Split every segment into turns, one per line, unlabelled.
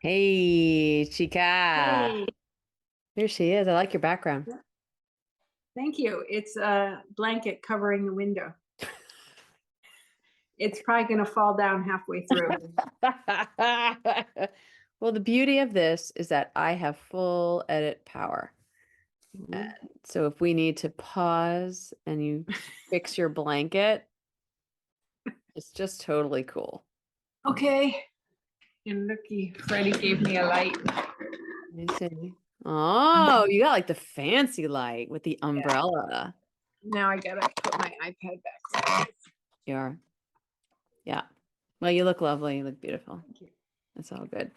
Hey, Chica.
Hey,
Here she is. I like your background.
thank you. It's a blanket covering the window. It's probably going to fall down halfway through.
Well, the beauty of this is that I have full edit power. And
Mhm.
so if we need to pause and you fix your blanket, it's just totally cool.
Okay. And looky, Freddie gave me a light.
Let me see. Oh, you got like the fancy light with the
Yeah.
umbrella.
Now I gotta put my iPad back.
You're, yeah. Well, you look lovely. You look beautiful.
Thank you.
It's all good.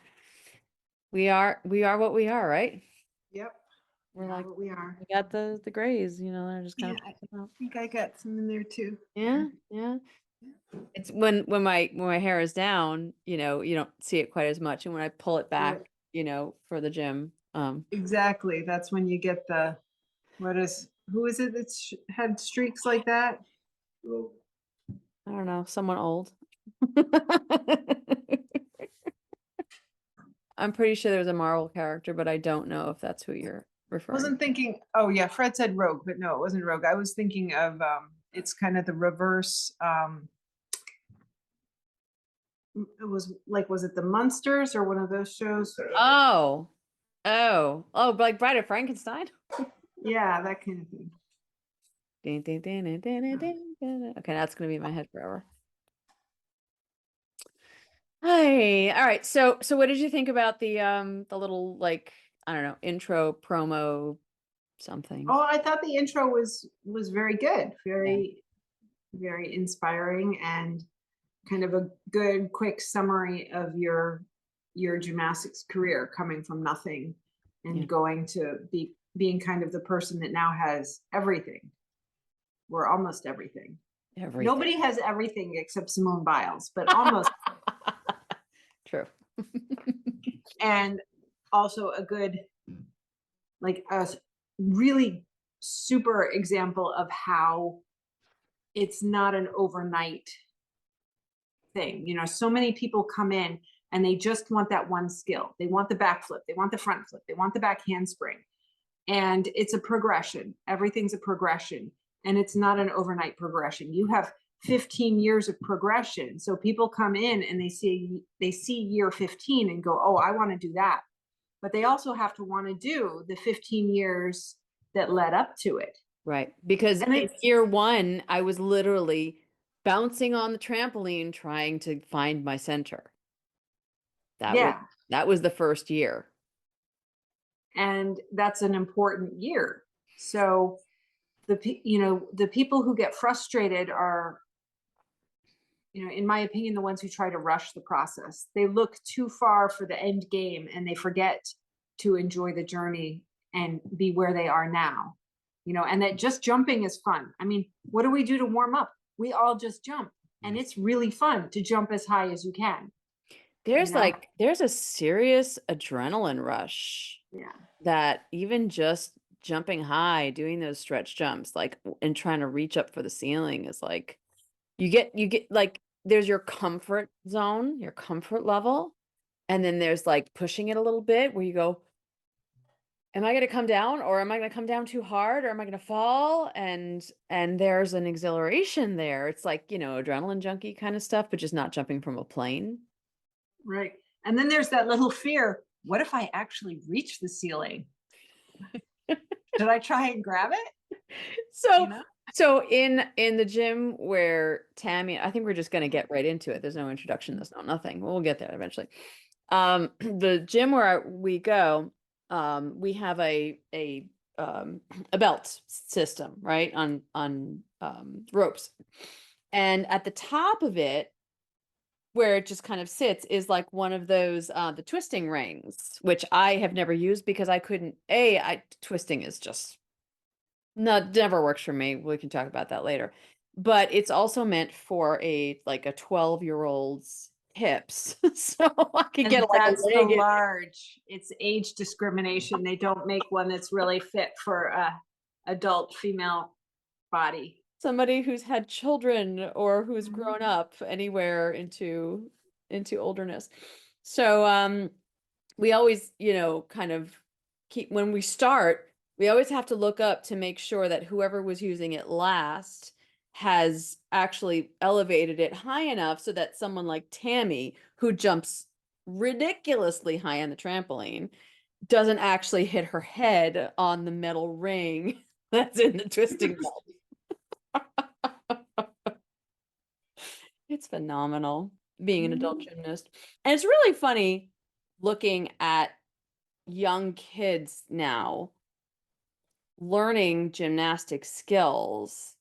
We are what we are, right?
Yep. We
We're
are
like
what we are.
we got the grays, they're just kind
Yeah,
of
I
popping up.
think I got some in there too.
Yeah, yeah. It's when my hair is down, you don't see it quite as much. And when I pull it
Right.
back, for the gym,
Exactly. That's when you get who is it that's had streaks like that?
I don't know, someone old. I'm pretty sure there's a Marvel character, but I don't know if that's who you're referring
Wasn't thinking, oh yeah, Fred said Rogue, but no, it wasn't Rogue. I was thinking of it's kind of the reverse. It was like, was it the Munsters or one of those shows?
Oh, but like Bride of Frankenstein.
Yeah, that kind of thing.
Ding, ding, ding, ding, ding, ding, ding, ding. Okay, that's gonna be in my head forever. Hi. All right. So what did you think about the little like I don't know, intro promo something?
Oh, I thought the intro was very good,
Yeah.
very inspiring, and kind of a good quick summary of your gymnastics career, coming from nothing
Yeah.
and going to being kind of the person that now has everything, or almost everything.
Everything.
Nobody has everything except Simone Biles, but almost.
True.
And also a good, like a really super example of how it's not an overnight thing. So many people come in and they just want that one skill. They want the back flip, they want the front flip, they want the back handspring. And it's a progression. Everything's a progression. And it's not an overnight progression. You have 15 years of progression. So people come in and they see year 15 and go, "Oh, I want to do that." But they also have to want to do the 15 years that led up to it.
Right. Because
And
in
it's
year one, I was literally bouncing on the trampoline trying to find my center. That was
Yeah,
that was the first year.
and that's an important year. So the people who get frustrated are, in my opinion, the ones who try to rush the process. They look too far for the end game and they forget to enjoy the journey and be where they are now. And that just jumping is fun. I mean, what do we do to warm up? We all just jump, and it's really fun to jump as high as you can, you know?
There's a serious adrenaline rush
Yeah.
that even just jumping high, doing those stretch jumps, like and trying to reach up for the ceiling is like you get like there's your comfort zone, your comfort level, and then there's like pushing it a little bit where you go, am I gonna come down or am I gonna come down too hard or am I gonna fall? And there's an exhilaration there. It's like, adrenaline junkie kind of stuff, but just not jumping from a plane.
Right. And then there's that little fear. What if I actually reach the ceiling? Should I try and grab it? You
So
know?
so in the gym where Tammy, I think we're just gonna get right into it. There's no introduction, there's no nothing. We'll get there eventually. The gym where we go, we have a belt system, right? On ropes. And at the top of it, where it just kind of sits, is like one of those the twisting rings, which I have never used because I couldn't, twisting is just no, never works for me. We can talk about that later. But it's also meant for a 12-year-old's hips. So I could get
And
like a
that's the
leg in
large. It's age discrimination. They don't make one that's really fit for a adult female body.
somebody who's had children or who's grown
Mhm.
up anywhere into olderness. So we always, kind of when we start, we always have to look up to make sure that whoever was using it last has actually elevated it high enough so that someone like Tammy, who jumps ridiculously high on the trampoline, doesn't actually hit her head on the metal ring that's in the twisting belt. It's phenomenal being an adult gymnast. And it's really funny looking at young kids now learning gymnastic skills.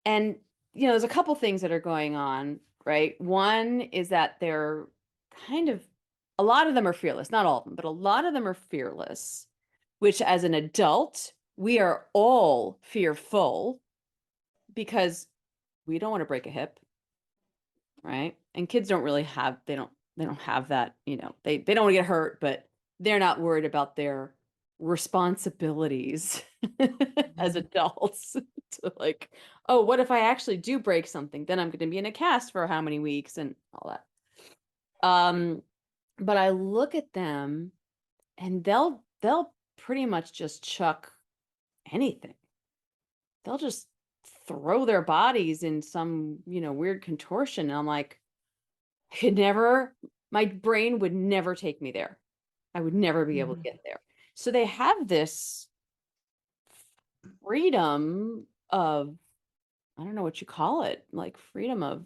And, there's a couple things that are going on, right? One is that they're kind of, a lot of them are fearless, not all of them, but a lot of them are fearless, which as an adult, we are all fearful because we don't want to break a hip, right? And kids don't really have, they don't have that, they don't want to get hurt, but they're not worried about their responsibilities as adults to like, oh, what if I actually do break something? Then I'm going to be in a cast for how many weeks and all that. But I look at them and they'll pretty much just chuck anything. They'll just throw their bodies in some, weird contortion. And I'm like, my brain would never take me there. I would never be able to get there. So they have this freedom of, I don't know what you call it, like freedom of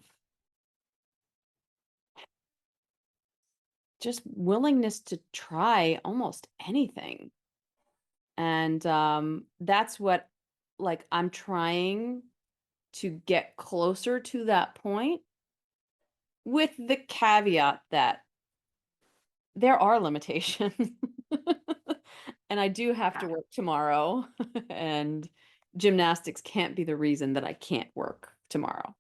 just willingness to try almost anything. And that's what, like, I'm trying to get closer to that point, with the caveat that there are limitations. And I do have to work tomorrow, and gymnastics can't be the reason that I can't work tomorrow.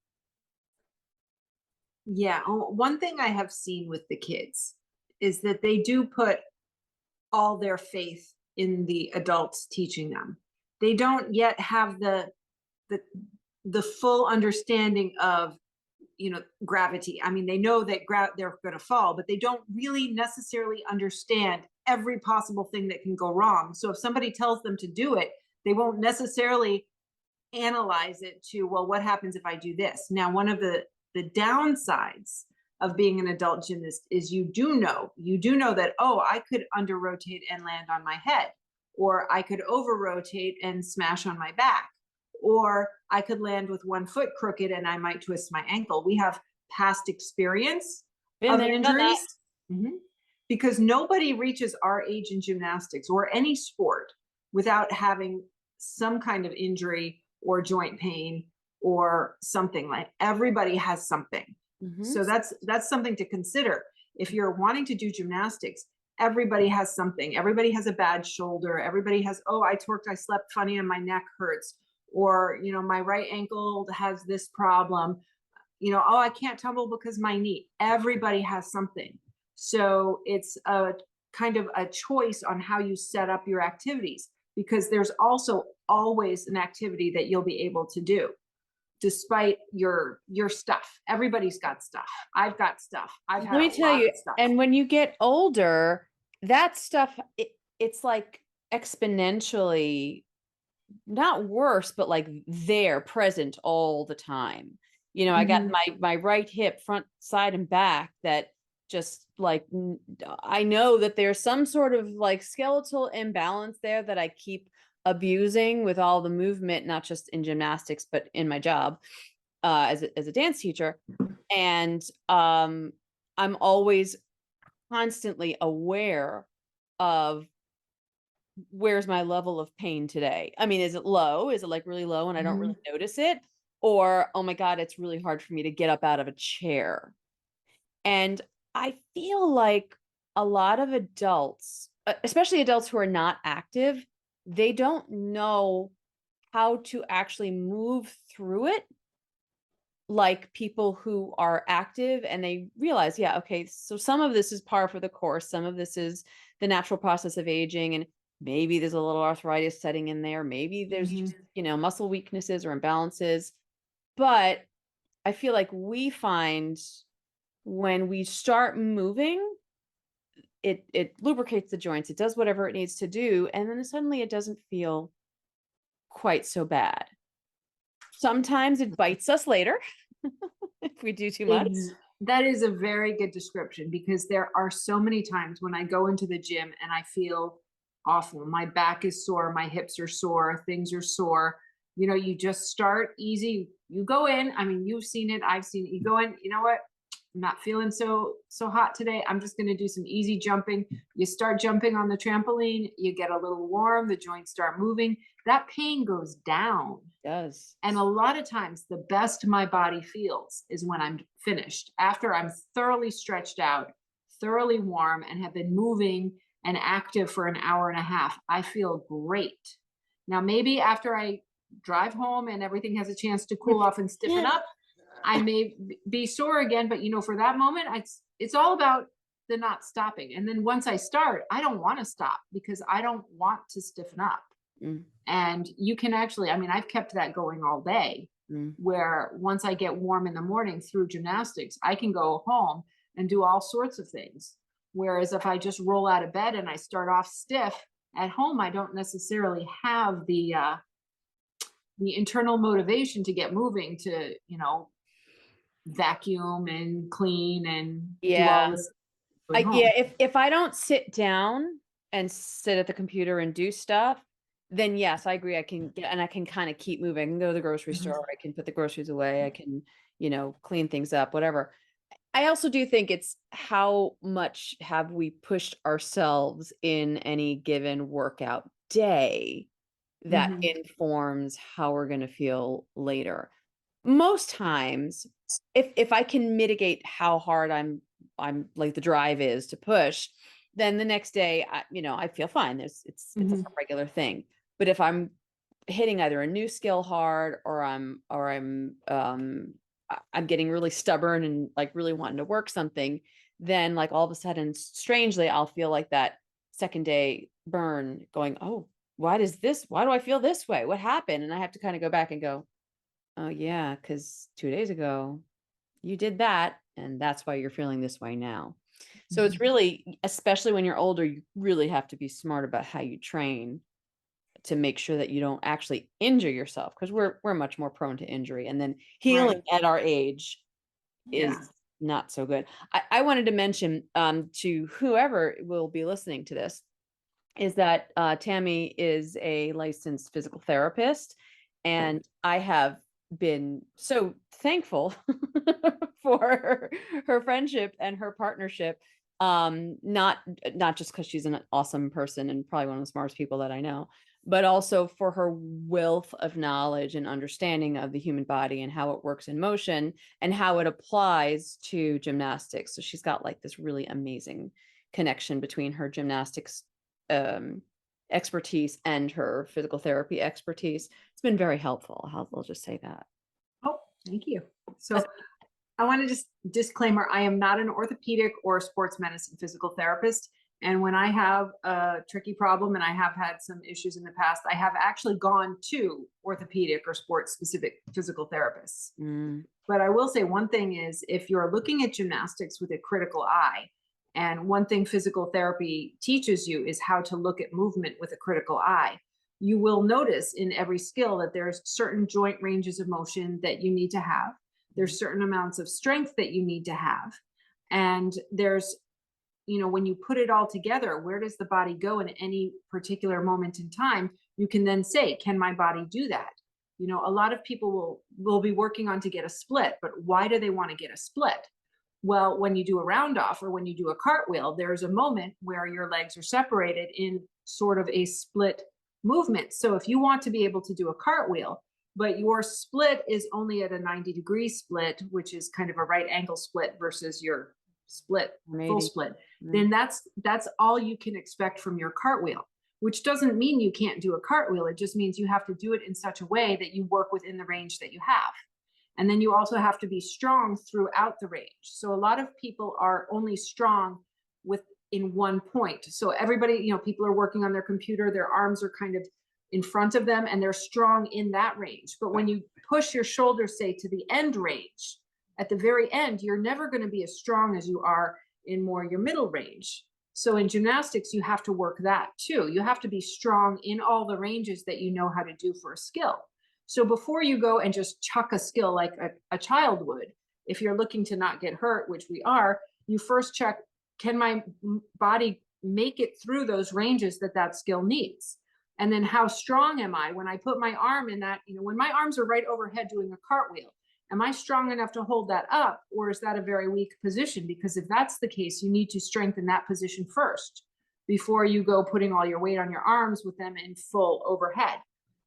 Yeah, one thing I have seen with the kids is that they do put all their faith in the adults teaching them. They don't yet have the full understanding of, gravity. I mean, they know that they're going to fall, but they don't really necessarily understand every possible thing that can go wrong. So if somebody tells them to do it, they won't necessarily analyze it to, well, what happens if I do this? Now, one of the downsides of being an adult gymnast is you do know that, oh, I could under rotate and land on my head, or I could over rotate and smash on my back, or I could land with one foot crooked and I might twist my ankle. We have past experience
Been
of
there, done that.
injuries. Because nobody reaches our age in gymnastics or any sport without having some kind of injury or joint pain or something. Like, everybody has something. So that's something to consider. If you're wanting to do gymnastics, everybody has something. Everybody has a bad shoulder. Everybody has, oh, I torqued, I slept funny and my neck hurts. Or, my right ankle has this problem. Oh, I can't tumble because my knee. Everybody has something. So it's a kind of a choice on how you set up your activities, because there's also always an activity that you'll be able to do despite your stuff. Everybody's got stuff. I've got stuff. I've had
Let me tell you,
stuff.
and when you get older, that stuff, it's like exponentially not worse, but like there, present all the time. I got my right hip, front, side, and back that just like, I know that there's some sort of like skeletal imbalance there that I keep abusing with all the movement, not just in gymnastics, but in my job as a dance teacher. And I'm always constantly aware of, where's my level of pain today? I mean, is it low? Is it like really low and I don't really notice it? Or, oh my God, it's really hard for me to get up out of a chair. And I feel like a lot of adults, especially adults who are not active, they don't know how to actually move through it like people who are active, and they realize, yeah, okay, so some of this is par for the course. Some of this is the natural process of aging, and maybe there's a little arthritis setting in there. Maybe there's just, muscle weaknesses or imbalances. But I feel like we find when we start moving, it lubricates the joints, it does whatever it needs to do, and then suddenly it doesn't feel quite so bad. Sometimes it bites us later if we do too much.
That is a very good description, because there are so many times when I go into the gym and I feel awful. My back is sore, my hips are sore, things are sore. You know, you just start easy. You go in, I mean, you've seen it, I've seen it. You go in, you know what? I'm not feeling so hot today. I'm just going to do some easy jumping. You start jumping on the trampoline, you get a little warm, the joints start moving. That pain goes down.
It does.
And a lot of times, the best my body feels is when I'm finished, after I'm thoroughly stretched out, thoroughly warm, and have been moving and active for an hour and a half. I feel great. Now, maybe after I drive home and everything has a chance to cool off and stiffen up, I may be sore again. But for that moment, it's all about the not stopping. And then once I start, I don't want to stop, because I don't want to stiffen up.
Mm,
And you can actually, I mean, I've kept that going all day,
mm.
where once I get warm in the morning through gymnastics, I can go home and do all sorts of things. Whereas if I just roll out of bed and I start off stiff at home, I don't necessarily have the internal motivation to get moving, to, vacuum and clean and do
Yeah.
all this at
Yeah,
home.
if I don't sit down and sit at the computer and do stuff, then yes, I agree. I can kind of keep moving. I can go to the grocery
Mhm.
store, I can put the groceries away, I can, clean things up, whatever. I also do think it's how much have we pushed ourselves in any given workout day that
Mhm.
informs how we're going to feel later. Most times, if I can mitigate how hard I'm like the drive is to push, then the next day I feel fine. It's a
Mhm.
regular thing. But if I'm hitting either a new skill hard, or I'm getting really stubborn and like really wanting to work something, then like all of a sudden, strangely, I'll feel like that second day burn going, oh, why do I feel this way? What happened? And I have to kind of go back and go, oh, yeah, because 2 days ago, you did that, and that's why you're feeling this way now. So it's
Mhm.
really, especially when you're older, you really have to be smart about how you train to make sure that you don't actually injure yourself, because we're much more prone to injury, and then healing
Right.
at our age
Yeah.
is not so good. I wanted to mention, to whoever will be listening to this, is that, Tammy is a licensed physical therapist, and I have been so thankful for her friendship and her partnership. Not just because she's an awesome person and probably one of the smartest people that I know, but also for her wealth of knowledge and understanding of the human body and how it works in motion and how it applies to gymnastics. So she's got like this really amazing connection between her gymnastics um, expertise and her physical therapy expertise. It's been very helpful. I'll just say that.
Oh, thank you. So I want to just disclaimer, I am not an orthopedic or sports medicine physical therapist. And when I have a tricky problem, and I have had some issues in the past, I have actually gone to orthopedic or sports specific physical therapists.
Mm,
But I will say one thing is, if you're looking at gymnastics with a critical eye, and one thing physical therapy teaches you is how to look at movement with a critical eye, you will notice in every skill that there's certain joint ranges of motion that you need to have.
mm,
There's certain amounts of strength that you need to have. And there's, when you put it all together, where does the body go in any particular moment in time? You can then say, can my body do that? A lot of people will be working on to get a split, but why do they want to get a split? Well, when you do a round off or when you do a cartwheel, there's a moment where your legs are separated in sort of a split movement. So if you want to be able to do a cartwheel, but your split is only at a 90-degree split, which is kind of a right angle split versus your split, full
maybe.
split,
Mm,
then that's all you can expect from your cartwheel, which doesn't mean you can't do a cartwheel. It just means you have to do it in such a way that you work within the range that you have. And then you also have to be strong throughout the range. So a lot of people are only strong with in one point. So everybody, people are working on their computer, their arms are kind of in front of them and they're strong in that range. But when you push your shoulders, say, to the end range, at the very end, you're never going to be as strong as you are in more your middle range. So in gymnastics, you have to work that too. You have to be strong in all the ranges that you know how to do for a skill. So before you go and just chuck a skill like a child would, if you're looking to not get hurt, which we are, you first check, can my body make it through those ranges that that skill needs? And then how strong am I when I put my arm in that, when my arms are right overhead doing a cartwheel, am I strong enough to hold that up, or is that a very weak position? Because if that's the case, you need to strengthen that position first before you go putting all your weight on your arms with them in full overhead.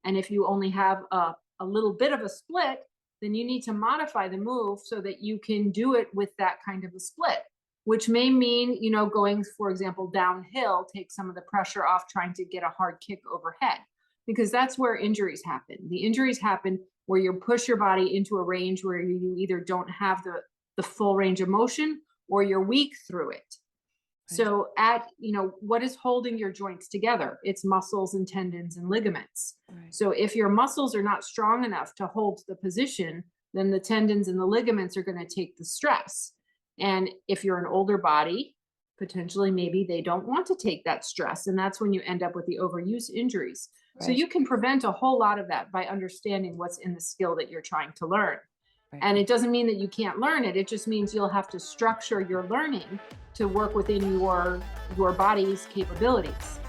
And if you only have a little bit of a split, then you need to modify the move so that you can do it with that kind of a split, which may mean, going, for example, downhill, take some of the pressure off trying to get a hard kick overhead, because that's where injuries happen. The injuries happen where you push your body into a range where you either don't have the full range of motion or you're weak through it.
Right.
So what is holding your joints together? It's muscles and tendons and ligaments.
Right.
So if your muscles are not strong enough to hold the position, then the tendons and the ligaments are going to take the stress. And if you're an older body, potentially maybe they don't want to take that stress. And that's when you end up with the overuse injuries. So
Right.
you can prevent a whole lot of that by understanding what's in the skill that you're trying to learn.
Right.
And it doesn't mean that you can't learn it. It just means you'll have to structure your learning to work within your body's capabilities.